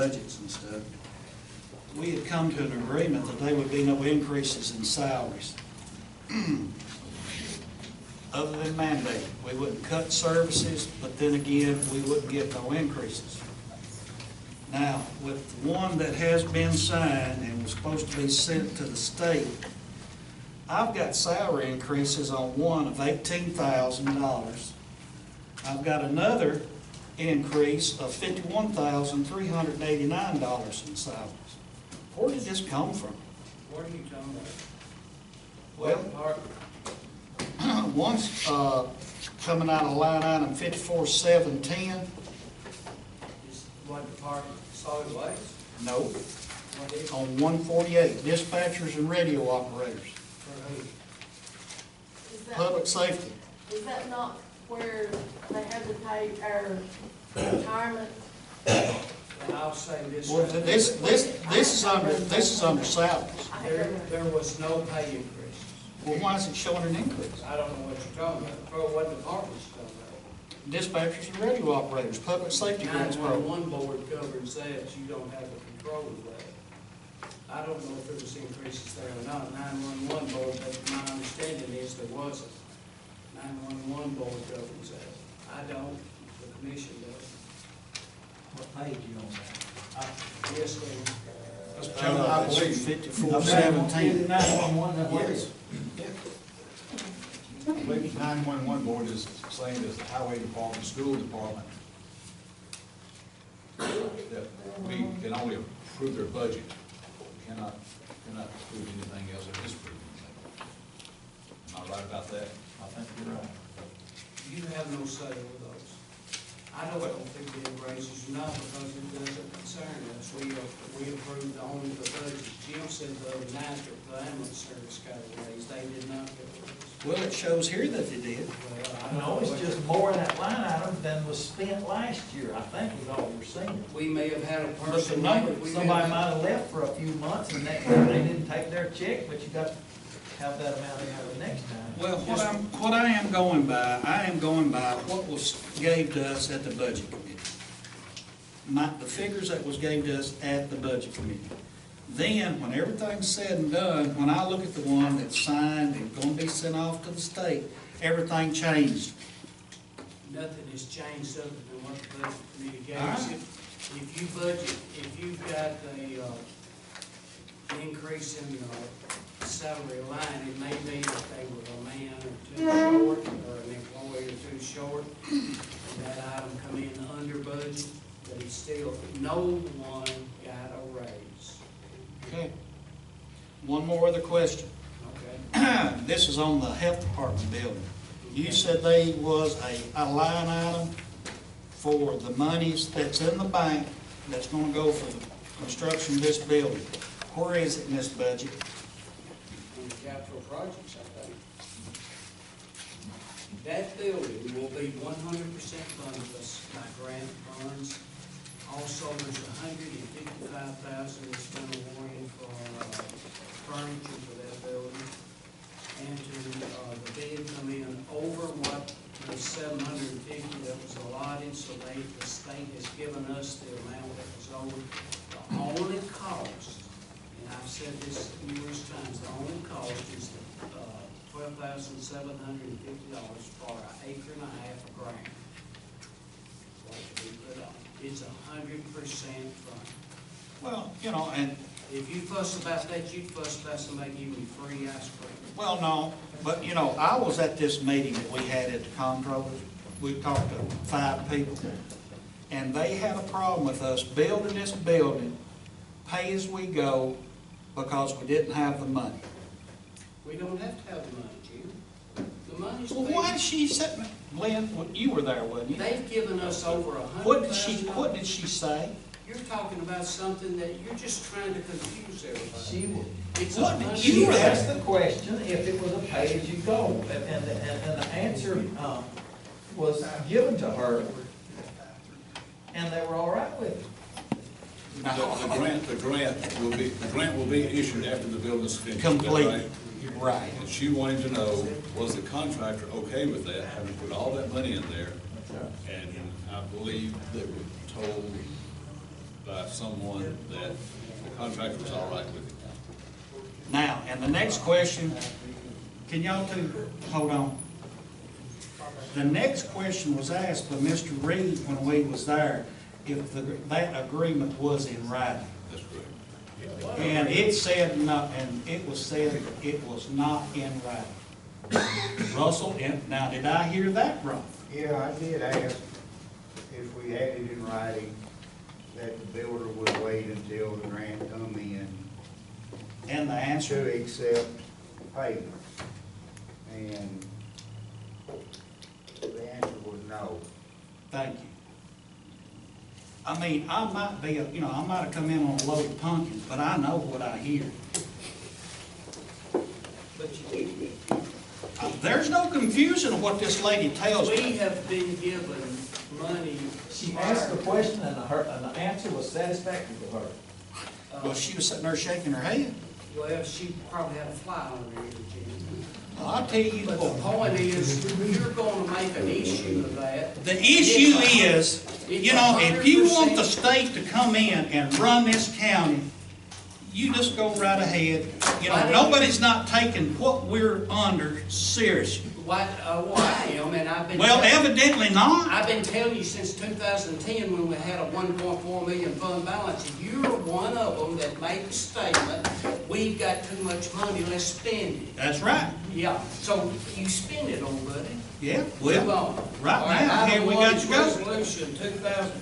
budgets and stuff, we had come to an agreement that there would be no increases in salaries. Other than mandate, we wouldn't cut services, but then again, we wouldn't get no increases. Now, with the one that has been signed and was supposed to be sent to the state, I've got salary increases on one of $18,000. I've got another increase of $51,389 in salaries. Where did this come from? Where are you talking Well, about? one's coming out of line item 54,710. Is what department? Solid waste? No, What is? on 148, dispatchers and radio operators, For who? Is that, public safety. is that not where they had to pay our retirement? And I'll say this. Well, this is under salaries. There was no pay increases. Well, why is it showing an increase? I don't know what you're talking about. For what department's talking about? Dispatchers and radio operators, public safety grants program. 911 board covers that. You don't have the control of that. I don't know if there was increases there or not. 911 board, but my understanding is there wasn't. 911 board governs that. I don't. The commission does. What page you on that? Yes, ma'am. I believe 5417. 911, that was. I believe the 911 board is saying that the highway department, school department, that we can only approve their budget. We cannot approve anything else or disapprove anything. Am I right about that? I think you're right. You have no say over those. I don't think the raises are not because it doesn't concern us. We approved only the budget. Jim said the other night that the ambulance service got a raise. They did not get a raise. Well, it shows here that they did. Well, I don't No, know it's what- just more in that line item than was spent last year, I think is all you're seeing. We may have had a But the person. number- we may Somebody have- might have left for a few months and they didn't take their check, but you got to have that amount in there the next time. Well, what I am going by what was gave to us at the budget committee. The figures that was gave to us at the budget committee. Then, when everything's said and done, when I look at the one that's signed and gonna be sent off to the state, everything changed. Nothing has changed other than what the budget committee gave All us. right. If you budget, if you've got an increase in the salary line, it may be that they were a man or two short, or an employee or two short, and that item come in under budget, but it's still, no one got a raise. Okay. One more other question. Okay? This is on the health department building. You said there was a line item for the monies that's in the bank that's gonna go for the construction of this building. Where is it in this budget? On the capital projects, I think. That building will be 100% funded by grant funds. Also, there's $155,000 that's been awarded for furniture for that building. And to the bid come in over what the $750 that was allotted, so the state has given us the amount that was owed. The only cost, and I've said this numerous times, the only cost is the $12,750 for an acre and a half of ground. What to be put on. It's 100% funded. Well, and, If you fuss about that, you'd fuss about somebody giving you free ice cream. well, no, but, I was at this meeting that we had at the comptroller. We talked to 5 people, and they had a problem with us building this building, pay as we go, because we didn't have the money. We don't have to have the money, Jim. The money's Well, paid. why did she say, Glenn, you were there, wasn't you? They've given us over $100,000. What did she say? You're talking about something that you're just trying to confuse everybody. It's What did $100,000. You asked the question if it was a pay-as-you-go, and the answer was given to her, and they were all right with it. The grant will be issued after the building's finished. is that Completely. right? Right. And she wanted to know, was the contractor okay with that, having put all that money in there? And I believe they were told by someone that the contractor was all right with it. Now, and the next question, can y'all two, hold on. The next question was asked by Mr. Reed when we was there, if that agreement was in writing. That's correct. And it said no, and it was said it was not in writing. Russell, now did I hear that wrong? Yeah, I did ask if we had it in writing that the builder would wait until the grant come in And the answer? to accept payment. And the answer was no. Thank you. I mean, I might be, I might have come in on a load of pumpkins, but I know what I hear. But you, There's no confusion of what this lady tells we me. have been given money. She asked the question and the answer was satisfactory to her. Well, she was sitting there shaking her head. Well, she probably had a fly on her ear, Jim. Well, I'll tell you But the what, point is, you're gonna make an issue of that. the issue is, if you want the state to come in and run this county, you just go right ahead. Nobody's not taking what we're under seriously. Why, I am, and I've been. Well, evidently not. I've been telling you since 2010, when we had a 1.4 million fund balance, and you're one of them that made the statement, we've got too much money, let's spend it. That's right. Yeah, so you spend it on, buddy. Yeah, Move well, on. right All right, now, here item we one got is to go. Resolution 2000.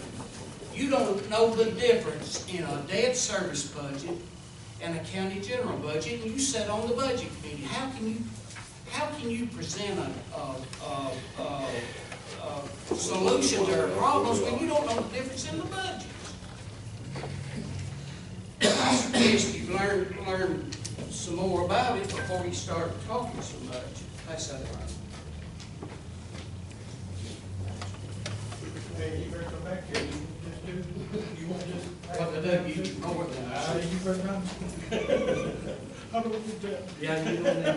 You don't know the difference in a debt service budget and a county general budget, and you sit on the budget committee. How can you present a solution to our problems when you don't know the difference in the budget? I suggest you learn some more about it before you start talking so much. Pass that around. Hey, you better come back here, you want just. What to do, you more than that. You better run. I don't want that. Yeah, you know that.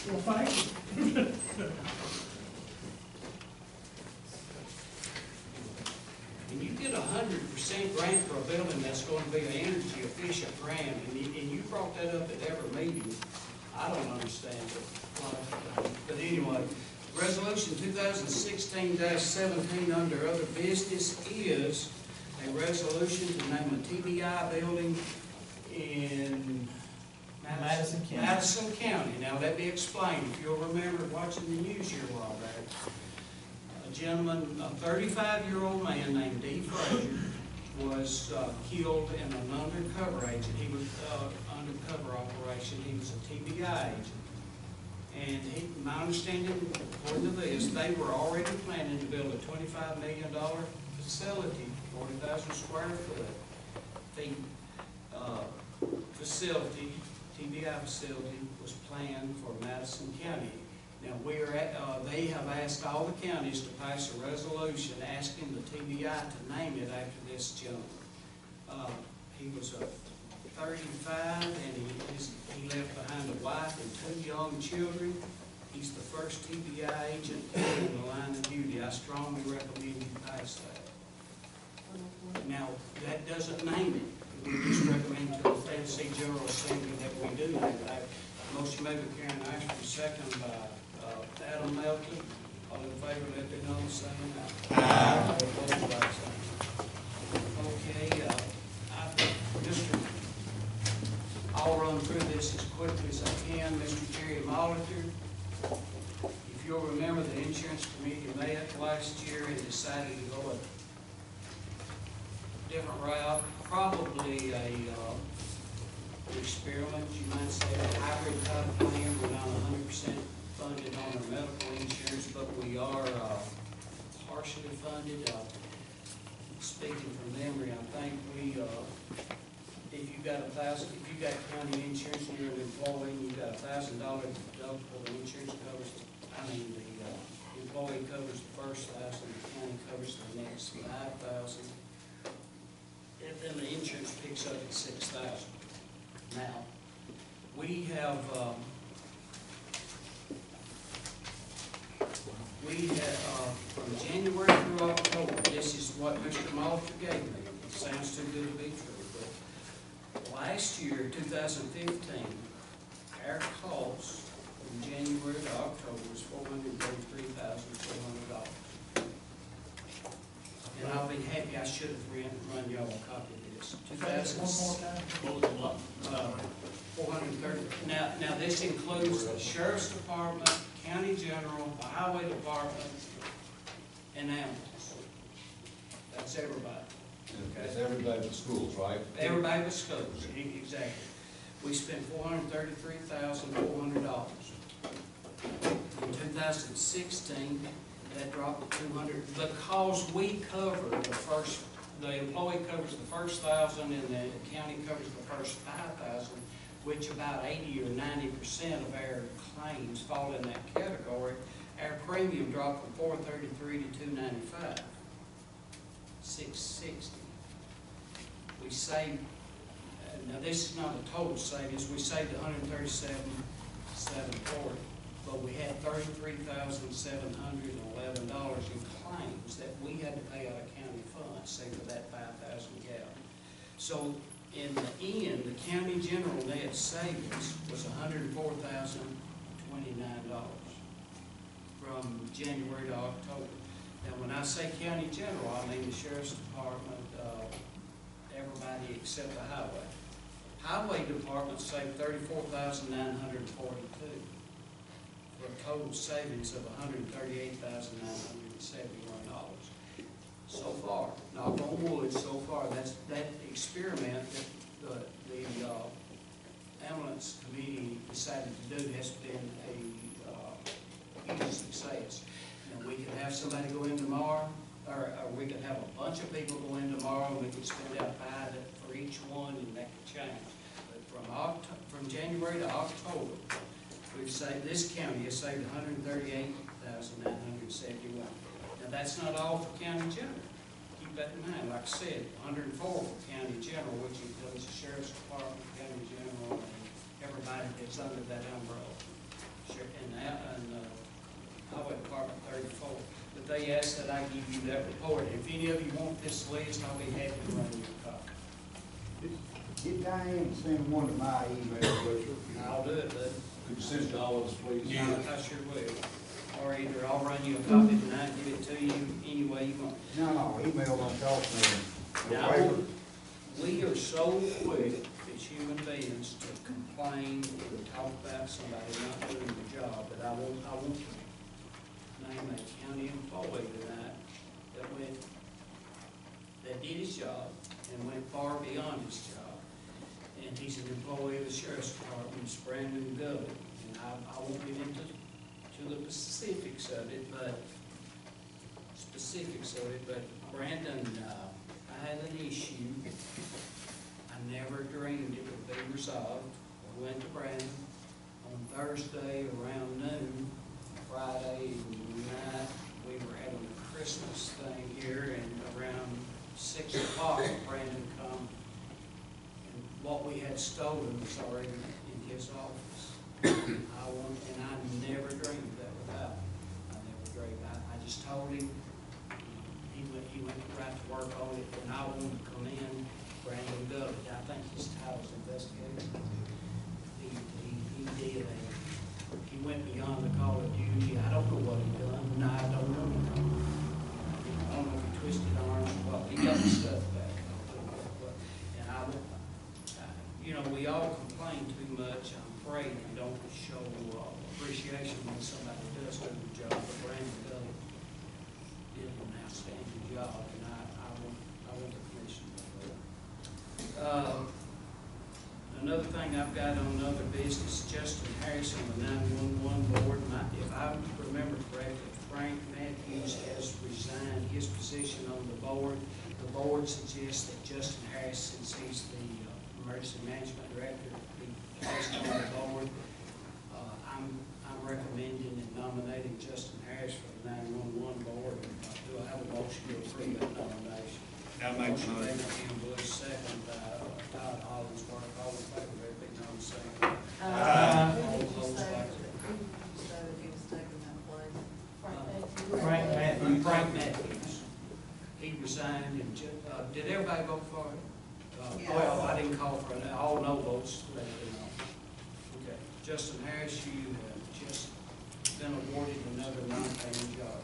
Well, thank you. And you get 100% grant for a building that's going to be an energy efficient grant, and you brought that up at every meeting. I don't understand it. But anyway, Resolution 2016-17 under other business is a resolution to name a TBI building in Madison County. Madison County. Now, let me explain. If you'll remember watching the news here a while back, a gentleman, a 35-year-old man named D. Frazier, was killed in an undercover agent. He was undercover operation. He was a TBI agent. And my understanding, according to this, they were already planning to build a $25 million facility, 40,000 square foot. The facility, TBI facility, was planned for Madison County. Now, they have asked all the counties to pass a resolution asking the TBI to name it after this gentleman. He was 35, and he left behind a wife and 2 young children. He's the first TBI agent in the line of duty. I strongly recommend you pass that. Now, that doesn't name it. We just recommend to the Tennessee General Assembly that we do name it. Motion made by Karen Ashby, second by Adam Melton. All in favor, let me know, saying aye. Opposed, like sign. Okay, I'll run through this as quickly as I can. Mr. Jerry Molitor, if you'll remember, the insurance committee met last year and decided to go a different route, probably an experiment, you might say, a hybrid type plan. We're not 100% funded on our medical insurance, but we are partially funded. Speaking from memory, I think we, if you got county insurance and you're an employee, you've got $1,000 deductible, the insurance covers, the employee covers the first 1,000, the county covers the next 5,000. And then the insurance picks up at 6,000. Now, we we had, from January through October, this is what Mr. Malter gave me. It sounds too good to be true, but last year, 2015, our cost from January to October was $433,400. And I'll be happy, I should have run y'all a copy of this. One more time. 430. Now this includes the sheriff's department, county general, the highway department, and ambulance. That's everybody. That's everybody at the schools, right? Everybody but schools, exactly. We spent $433,400. In 2016, that dropped to 200, because we cover the employee covers the first 1,000 and the county covers the first 5,000, which about 80 or 90% of our claims fall in that category. Our premium dropped from 433 to 295, 660. We saved, now this is not a total savings, we saved 137,740, but we had $33,711 in claims that we had to pay out of county funds, say for that 5,000 gallons. So in the end, the county general net savings was $104,029 from January to October. Now, when I say county general, I mean the sheriff's department, everybody except the highway. Highway department saved $34,942 for a total savings of $138,971. So far, knock on wood, so far, that experiment that the ambulance committee decided to do has been a huge success. Now, we could have somebody go in tomorrow, or we could have a bunch of people go in tomorrow, and we could spend out $5 for each one, and that could change. But from January to October, we've saved, this county has saved $138,971. Now, that's not all for county general. Keep that in mind. Like I said, 104 for county general, which includes the sheriff's department, county general, and everybody that's under that umbrella. And highway department 34. But they asked that I give you that report. If any of you want this list, I'll be happy to run you a copy. Get Diane to send one to my email, please. I'll do it, bud. Could you send it to all of us, please? I sure will. Or either I'll run you a copy tonight, give it to you any way you want. No, email don't cost me. Now, we are so quick as human beings to complain and talk about somebody not doing the job, but I won't name a county employee tonight that did his job and went far beyond his job. And he's an employee of the sheriff's department, it's Brandon Gully. And I won't get into the specifics of it, but Brandon, I had an issue. I never dreamed it would be resolved. I went to Brandon on Thursday around noon, Friday night. We were having a Christmas thing here, and around 6 o'clock, Brandon come, and what we had stolen was already in his office. I never dreamed that would happen. I never dreamed. I just told him. He went right to work on it, and I wanted to come in. Brandon Gully, I think his title's investigator. He went beyond the call of duty. I don't know what he done. No, I don't know. I don't know if he twisted arms or what. He got the stuff back. And we all complain too much. I'm afraid we don't show appreciation when somebody does do the job. But Brandon Gully did an outstanding job, and I want the commission to do that. Another thing I've got on other business, Justin Harris on the 911 board. If I remember correctly, Frank Matthews has resigned his position on the board. The board suggests that Justin Harris, since he's the emergency management director, be placed on the board. I'm recommending and nominating Justin Harris for the 911 board. Do I have a motion to approve that nomination? I'll make the motion. Motion by Bush, second by Todd Hollingsworth. All in favor, let it be known, say Who All did you opposed, say like that he was taking that place? Uh, I go for it? Well, I didn't call for it, all no votes, let it be known. Okay, Justin Harris, you have just been awarded another non-paying job.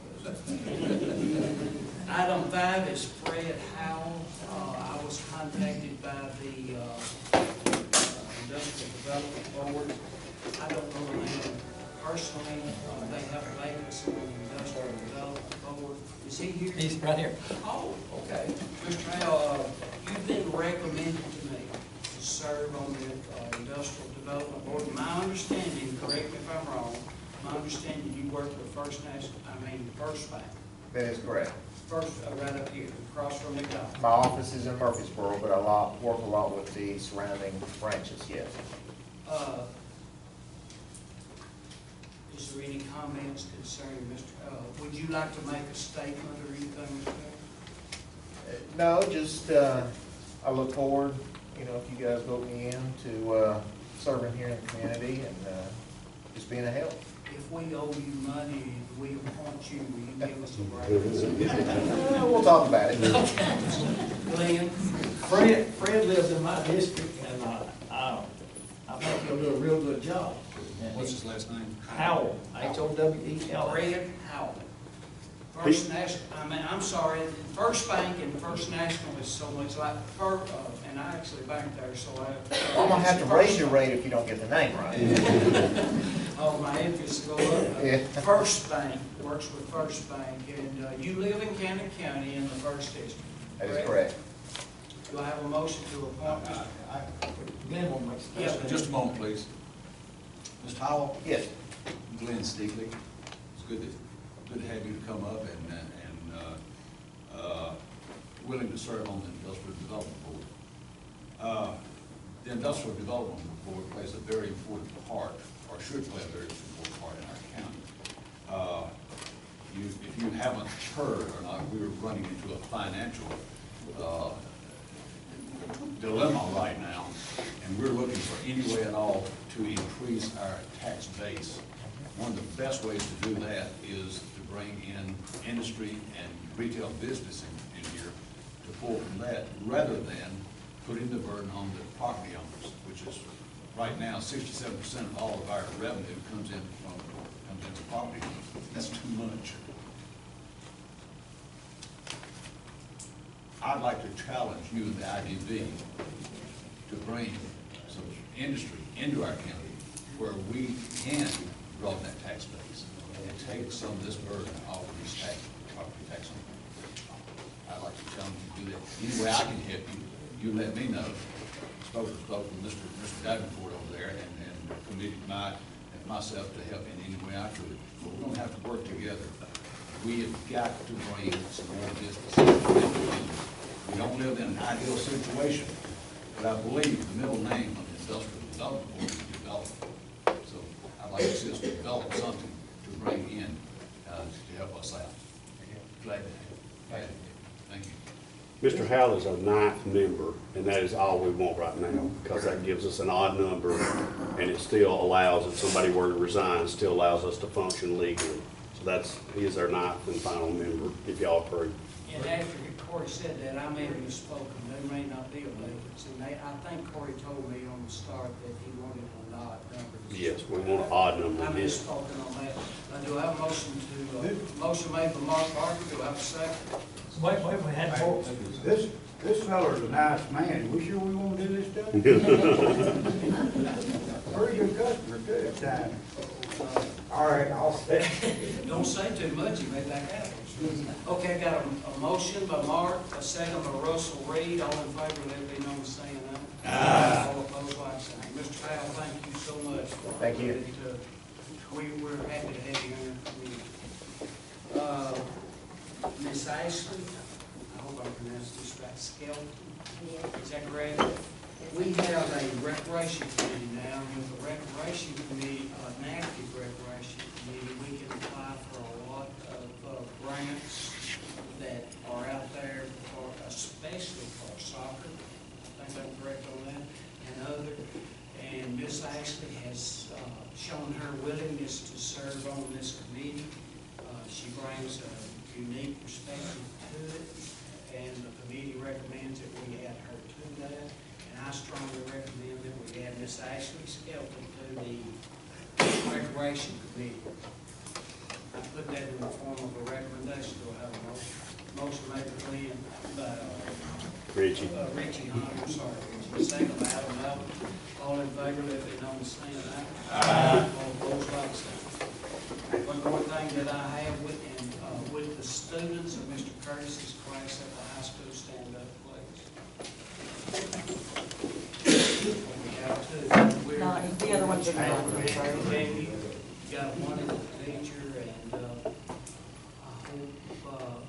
Item 5 is Fred Howell. I was contacted by the Industrial Development Board. I don't know the man personally. They have a vacancy on the Industrial Development Board. Is he here? He's right here. Oh, okay. Mr. Howell, you've been recommended to me to serve on the Industrial Development Board. My understanding, correct me if I'm wrong, my understanding you work with First Bank. That is correct. First, right up here, across from McDonald's. My office is in Murfreesboro, but I work a lot with the surrounding branches, yes. Is there any comments concerning Mr., would you like to make a statement or anything, Mr. Howell? No, just, I look forward, if you guys vote me in to serving here in the community and just being a help. If we owe you money, we appoint you, will you give us a break? We'll talk about it. Glenn? Fred lives in my district, and I think he'll do a real good job. And What's his last name? Howell, Howell. Fred Howell. First National, I'm sorry, First Bank and First National is so much like, and I actually bank there, so I'm gonna have to raise your rate if you don't get the name right. Oh, my interest go up. Yeah. First Bank, works with First Bank, and you live in Cannon County in the First District. That is correct. Do I have a motion to appoint Mr. Glenn will make Yeah. Just a moment, please. Mr. Howell? Yes. Glenn Steakley. It's good to have you to come up and willing to serve on the Industrial Development Board. The Industrial Development Board plays a very important part, or should play a very important part in our county. If you haven't heard or not, we were running into a financial dilemma right now, and we're looking for any way at all to increase our tax base. One of the best ways to do that is to bring in industry and retail business in here to pull from that, rather than putting the burden on the property owners, which is right now 67% of all of our revenue comes in from property owners. That's too much. I'd like to challenge you and the IDB to bring some industry into our county where we can broaden that tax base and take some of this burden off of these property tax owners. I'd like to challenge you to do that. Any way I can help you, you let me know. Spoke with Mr. Davenport over there and committed myself to help in any way I could. But we're gonna have to work together. We have got to bring some more business. We don't live in an ideal situation, but I believe the middle name of the Industrial Development Board is development. So I'd like to see us develop something to bring in to help us out. Glad to have you. Thank you. Mr. Howell is our 9th member, and that is all we want right now, because that gives us an odd number, and it still allows, if somebody were to resign, it still allows us to function legally. So he is our 9th and final member, if y'all approve. And after Corey said that, I may have misspoken. There may not be a vacancy. I think Corey told me on the start that he wanted an odd number. Yes, we want an odd number. I misspoken on that. Do I have a motion motion made by Mark Barker? Do I have a second? Wait, we had four. This feller's a nice man. We sure we want to do this stuff? Pretty good customer too at times. All right, I'll stay. Don't say too much, you may back out. Okay, I got a motion by Mark, a second by Russell Reed. All in favor, let it be known as saying aye. All opposed, like sign. Mr. Powell, thank you so much. Thank you. We're happy to have you in our community. Miss Ashley, I hope I pronounced this right, Skelton, is that correct? We have a recreation committee now, and with the recreation committee, an active recreation committee, we can apply for a lot of grants that are out there for, especially for soccer. I think I'm correct on that, and other. And Miss Ashley has shown her willingness to serve on this committee. She brings a unique perspective to it, and the committee recommends that we add her to that. And I strongly recommend that we add Miss Ashley Skelton to the Recreation Committee. I put that in the form of a recommendation. Do I have a motion? Motion made by Glenn, Richie. Richie Hunter, sorry, Richie. Second by Adam Melton. All in favor, let it be known as saying aye. All opposed, like sign. One more thing that I have with, with the students of Mr. Curtis's class at the high school, stand up, please. We have two. We're- No, the other one's in the back. Becky, you got one in the teacher, and I hope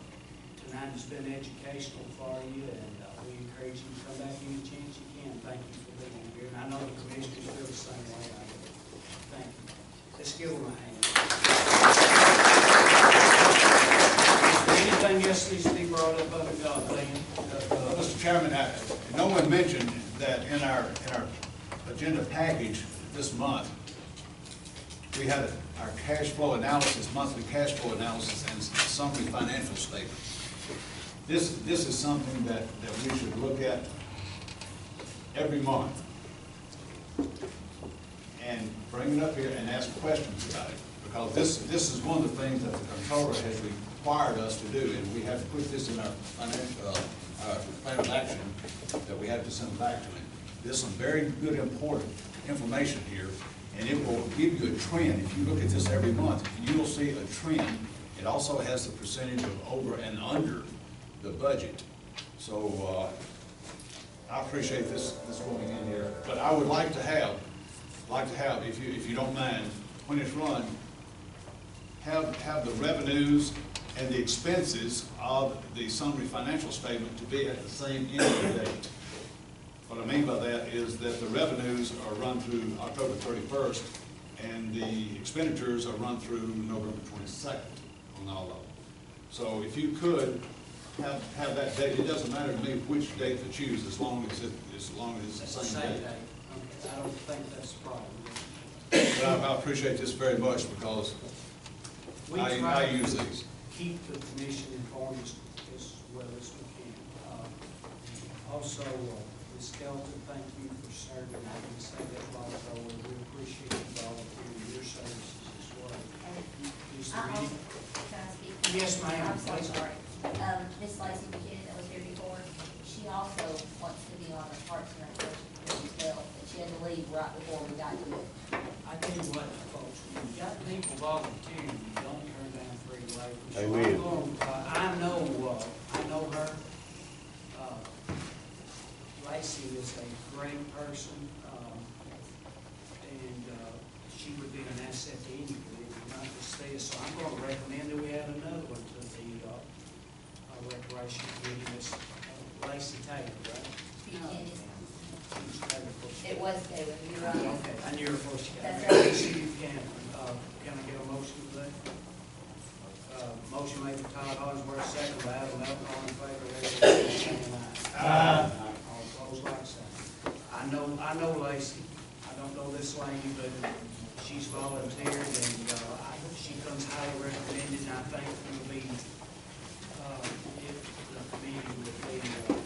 tonight has been educational for you, and we encourage you to come back any chance you can. Thank you for being here, and I know the commissioners feel the same way I do. Thank you. Let's give them a hand. Anything else needs to be brought up under God, Glenn? Mr. Chairman, no one mentioned that in our agenda package this month, we had our cash flow analysis, monthly cash flow analysis, and summary financial statement. This is something that we should look at every month and bring it up here and ask questions about it. Because this is one of the things that the controller has required us to do, and we have to put this in our financial, plan of action that we have to send back to him. There's some very good, important information here, and it will give you a trend. If you look at this every month, you will see a trend. It also has the percentage of over and under the budget. So I appreciate this going in here, but I would like to have, if you don't mind, when it's run, have the revenues and the expenses of the summary financial statement to be at the same end date. What I mean by that is that the revenues are run through October 31st, and the expenditures are run through November 22nd on all of them. So if you could have that date, it doesn't matter to me which date to choose, as long as it's the same date. Okay, I don't think that's a problem. But I appreciate this very much, because We I try use to these. keep the commission informed as well as we can. Also, Ms. Skelton, thank you for serving. I can say that also, and we appreciate you volunteering your services as well. Is there any? Can I speak? Yes, ma'am. I'm so sorry. Miss Lacy McKinney that was here before, she also wants to be on the Parks and Recreation Committee as well, but she had to leave right before we got to it. I tell you what, folks, when you got people volunteering, you don't turn down free labor. So Amen. I know her. Lacy is a great person, and she would be an asset to any committee, not just this. So I'm going to recommend that we add another one to the Recreation Committee, Miss Lacy Taylor, right? Buchanan. Who's Taylor first? It was Taylor, you're right. Okay, I knew her before she got That's there. right. See you can. Can I get a motion for that? Motion made by Todd Osborne, second by Adam Melton. All in favor, let it be saying aye. All opposed, like sign. I know Lacy. I don't know this lady, but she's volunteered, and she comes highly recommended, and I think it will be, if the committee would be